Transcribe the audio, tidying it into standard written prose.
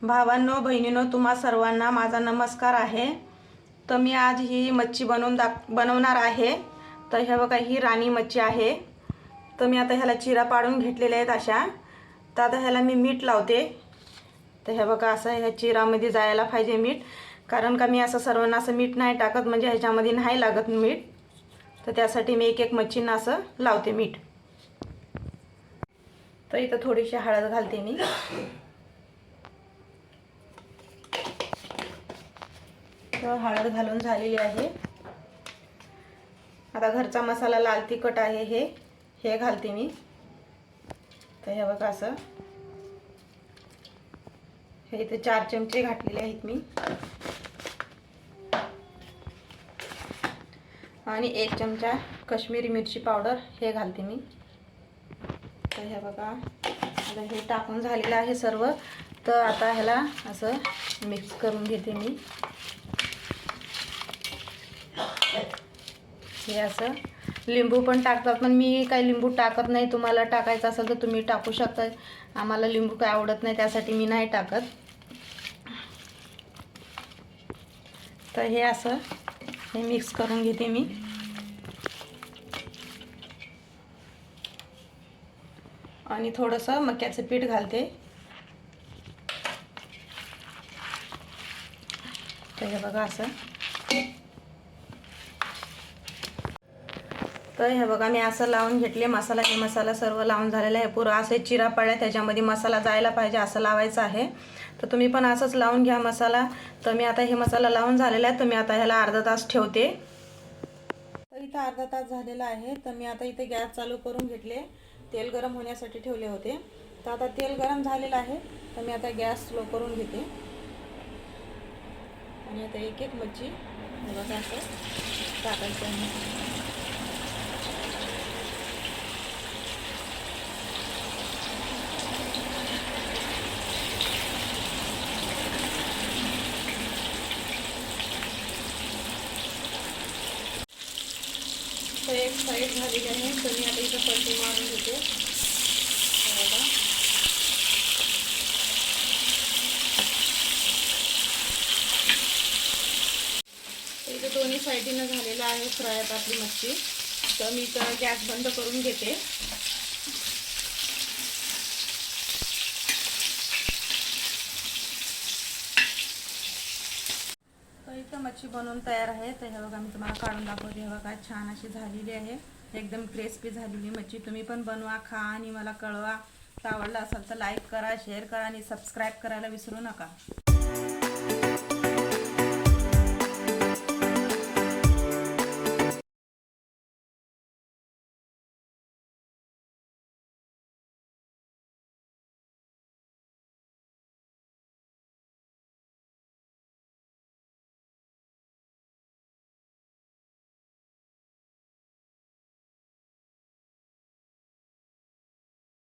भावांनो बहिणींनो, तुम्हा सर्वांना माझा नमस्कार आहे। तर मी आज ही मच्छी बनवणार आहे। तर हे बघा, ही राणी मच्छी आहे। तर मी आता ह्याला चिरा पाडून घेतलेले आहेत अशा। तर आता ह्याला मी मीठ लावते। तर हे बघा, असं ह्या चिरामध्ये जायला पाहिजे मीठ, कारण का मी असं सर्वांना असं मीठ नाही टाकत, म्हणजे ह्याच्यामध्ये नाही लागत मीठ। तर त्यासाठी मी एक एक मच्छींना असं लावते मीठ। तर इथं थोडीशी हळद घालते मी। तर हळद घालून झालेली आहे। आता घरचा मसाला लाल तिखट आहे, हे घालते मी। तर हे बघा, असं हे इथे 4 चमचे घातलेले आहेत मी, आणि 1 चमचा काश्मीरी मिरची पावडर हे घालते मी। तर हे बघा, आता हे टाकून झालेलं आहे सर्व। तर आता ह्याला असं मिक्स करून घेते मी। हे असं लिंबू पण टाकतात, पण मी काही लिंबू टाकत नाही। तुम्हाला टाकायचं असेल तर तुम्ही टाकू शकता। आम्हाला लिंबू काय आवडत नाही, त्यासाठी मी नाही टाकत। तर हे असं हे मिक्स करून घेते मी, आणि थोडंसं मक्याचं पीठ घालते। तर हे बघा असं। तर हे बघा, मी असं लावून घेतले मसाला। हे मसाला सर्व लावून झालेला आहे पुरा। असे चिरा पडल्या, त्याच्यामध्ये मसाला जायला पाहिजे असं लावायचं आहे। तर तुम्ही पण असंच लावून घ्या मसाला। तर मी आता हे मसाला लावून झालेला आहे। तर मी आता ह्याला अर्धा तास ठेवते। तर इथं अर्धा तास झालेला आहे। तर मी आता इथे गॅस चालू करून घेतले, तेल गरम होण्यासाठी ठेवले होते। तर आता तेल गरम झालेलं आहे। तर मी आता गॅस स्लो करून घेते, आणि आता एक एक मच्छी बघा असं टाकायचं आहे। तर एक साईड झालेली आहे। तर मी आता इथं पलटी मारून घेते। बघा, इथे दोन्ही साईडीनं झालेलं आहे फ्राय आपली मच्छी। तर मी तर गॅस बंद करून घेते। तर इथं मच्छी बनवून तयार आहे। तर हे बघा, मी तुम्हाला काढून दाखवते। हे बघा, छान अशी झालेली आहे, एकदम क्रिस्पी झालेली मच्छी। तुम्ही पण बनवा, खा आणि मला कळवा। तर आवडलं असेल तर लाईक करा, शेअर करा आणि सबस्क्राईब करायला विसरू नका।